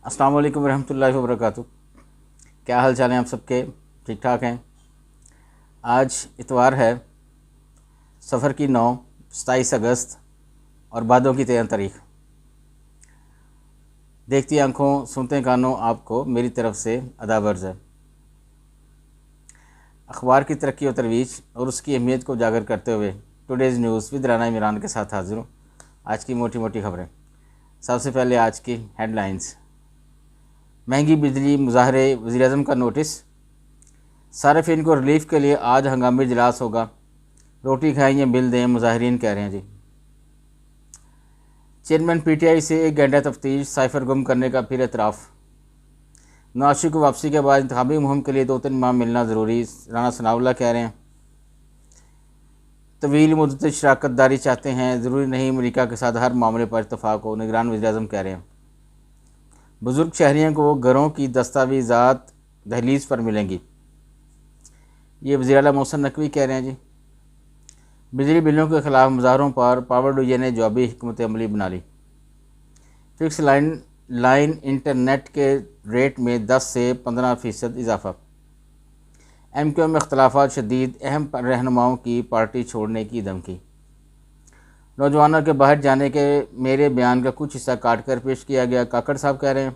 السلام علیکم ورحمۃ اللہ وبرکاتہ۔ کیا حال چال ہیں آپ سب کے؟ ٹھیک ٹھاک ہیں؟ آج اتوار ہے، سفر کی 27 اگست اور بعدوں کی 13 تاریخ۔ دیکھتی آنکھوں سنتے کانوں آپ کو میری طرف سے ادب عرض ہے۔ اخبار کی ترقی و ترویج اور اس کی اہمیت کو اجاگر کرتے ہوئے today's news with Rana Imran کے ساتھ حاضر ہوں۔ آج کی موٹی موٹی خبریں۔ سب سے پہلے آج کی ہیڈ لائنز۔ مہنگی بجلی مظاہرے، وزیراعظم کا نوٹس۔ صارفین کو ریلیف کے لیے آج ہنگامی اجلاس ہوگا، روٹی کھائیں یا بل دیں، مظاہرین کہہ رہے ہیں جی۔ چیئرمین پی ٹی آئی سے 1 گھنٹہ تفتیش، سائفر گم کرنے کا پھر اعتراف۔ نواز شریف کو واپسی کے بعد انتخابی مہم کے لیے 2-3 ماہ ملنا ضروری، رانا ثناء اللہ کہہ رہے ہیں۔ طویل مدت شراکت داری چاہتے ہیں، ضروری نہیں امریکہ کے ساتھ ہر معاملے پر اتفاق ہو، نگران وزیراعظم کہہ رہے ہیں۔ بزرگ شہریوں کو گھروں کی دستاویزات دہلیز پر ملیں گی، یہ وزیر اعلیٰ محسن نقوی کہہ رہے ہیں جی۔ بجلی بلوں کے خلاف مظاہروں پر پاور ڈویژن نے جوابی حکمت عملی بنا لی۔ فکس لائن انٹرنیٹ کے ریٹ میں 10 سے 15% اضافہ۔ ایم کیو میں اختلافات شدید، اہم رہنماؤں کی پارٹی چھوڑنے کی دھمکی۔ نوجوانوں کے باہر جانے کے میرے بیان کا کچھ حصہ کاٹ کر پیش کیا گیا، کاکڑ صاحب کہہ رہے ہیں۔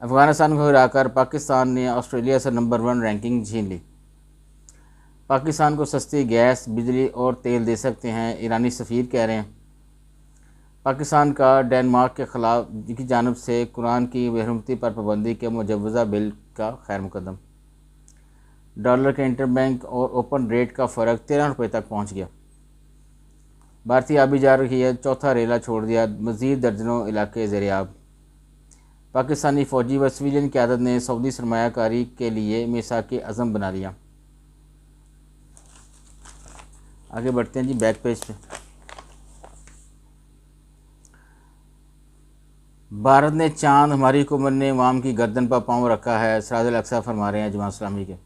افغانستان کو ہرا کر پاکستان نے آسٹریلیا سے نمبر 1 رینکنگ چھین لی۔ پاکستان کو سستی گیس، بجلی اور تیل دے سکتے ہیں، ایرانی سفیر کہہ رہے ہیں۔ پاکستان کا ڈنمارک کے خلاف کی جانب سے قرآن کی بے حرمتی پر پابندی کے مجوزہ بل کا خیر مقدم۔ ڈالر کے انٹر بینک اور اوپن ریٹ کا فرق 13 روپے تک پہنچ گیا۔ بھارتی آبی جا رہی ہے، چوتھا ریلا چھوڑ دیا، مزید درجنوں علاقے زیرآب۔ پاکستانی فوجی و سویلین قیادت نے سعودی سرمایہ کاری کے لیے میثاق عزم بنا لیا۔ آگے بڑھتے ہیں جی بیک پیج پہ۔ بھارت نے چاند، ہماری حکومت نے عوام کی گردن پر پاؤں رکھا ہے، سراج الاقصی فرما رہے ہیں جماعت اسلامی کے۔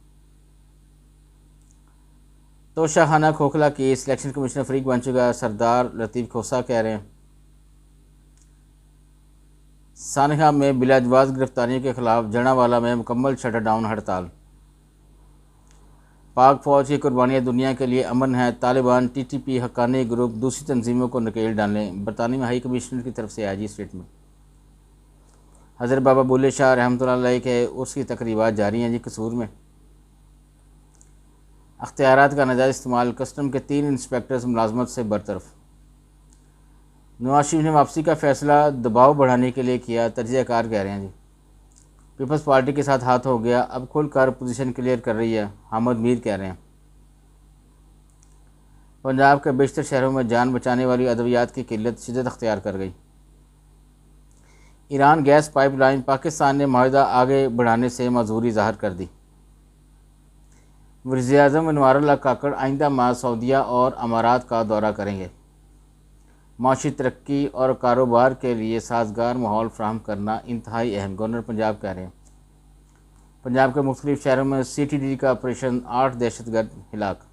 توشہ خانہ کھوکھلا کیس، الیکشن کمیشنر فریق بن چکا، سردار لطیف کھوسہ کہہ رہے ہیں۔ سانحہ میں بلا جواز گرفتاریوں کے خلاف جڑاوالا میں مکمل شٹر ڈاؤن ہڑتال۔ پاک فوج کی قربانیاں دنیا کے لیے امن ہے، Taliban, T T P, Haqqani group دوسری تنظیموں کو نکیل ڈالیں، برطانوی ہائی کمشنر کی طرف سے آئی جی اسٹیٹمنٹ۔ حضرت بابا بلے شاہ رحمۃ اللہ علیہ کے عرس کی تقریبات جاری ہیں جی قصور میں۔ اختیارات کا ناجائز استعمال، کسٹم کے 3 انسپکٹرز ملازمت سے برطرف۔ نواز شریف نے واپسی کا فیصلہ دباؤ بڑھانے کے لیے کیا، تجزیہ کار کہہ رہے ہیں جی۔ پیپلز پارٹی کے ساتھ ہاتھ ہو گیا، اب کھل کر پوزیشن کلیئر کر رہی ہے، حامد میر کہہ رہے ہیں۔ پنجاب کے بیشتر شہروں میں جان بچانے والی ادویات کی قلت شدت اختیار کر گئی۔ Iran gas pipe line, Pakistan نے معاہدہ آگے بڑھانے سے معذوری ظاہر کر دی۔ وزیراعظم انوار اللہ کاکڑ آئندہ ماہ سعودیہ اور امارات کا دورہ کریں گے۔ معاشی ترقی اور کاروبار کے لیے سازگار ماحول فراہم کرنا انتہائی اہم، گورنر پنجاب کہہ رہے ہیں۔ پنجاب کے مختلف شہروں میں سی ٹی ڈی کا آپریشن، 8 دہشت گرد ہلاک۔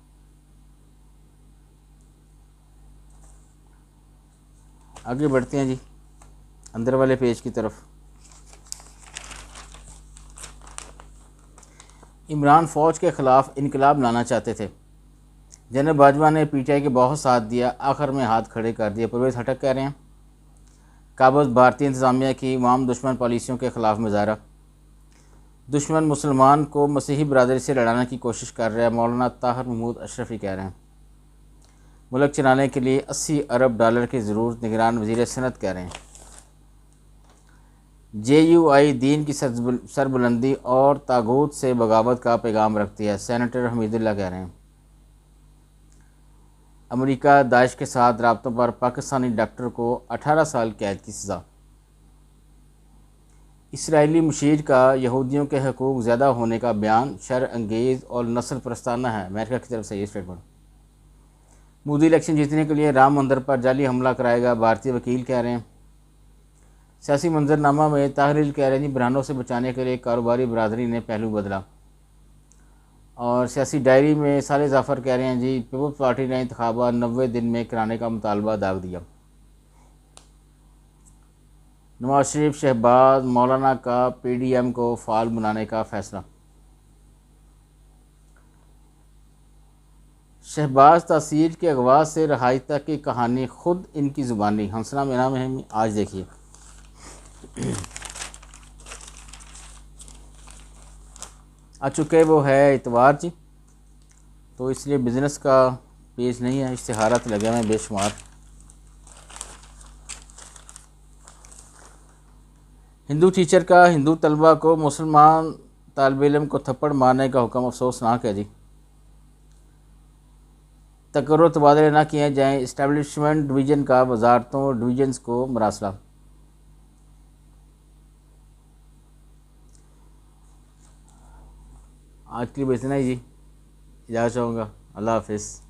آگے بڑھتے ہیں جی اندر والے پیج کی طرف۔ عمران فوج کے خلاف انقلاب لانا چاہتے تھے، جنرل باجوہ نے پی ٹی آئی کے بہت ساتھ دیا، آخر میں ہاتھ کھڑے کر دیے، پرویز ہٹک کہہ رہے ہیں۔ قابض بھارتی انتظامیہ کی عوام دشمن پالیسیوں کے خلاف مظاہرہ۔ دشمن مسلمان کو مسیحی برادری سے لڑانے کی کوشش کر رہا ہے، مولانا طاہر محمود اشرفی کہہ رہے ہیں۔ ملک چلانے کے لیے 80 ارب ڈالر کی ضرورت، نگران وزیر صنعت کہہ رہے ہیں۔ جے یو آئی دین کی سربلندی اور طاغوت سے بغاوت کا پیغام رکھتی ہے، سینیٹر حمید اللہ کہہ رہے ہیں۔ امریکہ داعش کے ساتھ رابطوں پر پاکستانی ڈاکٹر کو 18 سال قید کی سزا۔ اسرائیلی مشیر کا یہودیوں کے حقوق زیادہ ہونے کا بیان شر انگیز اور نسل پرستانہ ہے، امریکہ کی طرف سے یہ اسٹیٹمنٹ۔ مودی الیکشن جیتنے کے لیے رام مندر پر جعلی حملہ کرائے گا، بھارتی وکیل کہہ رہے ہیں۔ سیاسی منظرنامہ میں طاہر العلم کہہ رہے ہیں جی بحرانوں سے بچانے کے لیے کاروباری برادری نے پہلو بدلا۔ اور سیاسی ڈائری میں صالح ظفر کہہ رہے ہیں جی پیپلز پارٹی نے انتخابات 90 دن میں کرانے کا مطالبہ داغ دیا۔ نواز شریف شہباز مولانا کا پی ڈی ایم کو فعال بنانے کا فیصلہ۔ شہباز تاثیر کے اغوا سے رہائی تک کی کہانی خود ان کی زبانی، ہنسنا میرا مہم آج دیکھیے۔ چکے وہ ہے اتوار جی، تو اس لیے بزنس کا پیج نہیں ہے، اشتہارات لگے ہوئے ہیں بے شمار۔ ہندو ٹیچر کا ہندو طلبہ کو مسلمان طالب علم کو تھپڑ مارنے کا حکم، افسوسناک ہے جی۔ تقرر و تبادلے نہ کیے جائیں، اسٹیبلشمنٹ ڈویژن کا وزارتوں اور ڈویژنز کو مراسلہ۔ آج کے لیے بس اتنا ہی جی، اجازت چاہوں گا، اللہ حافظ۔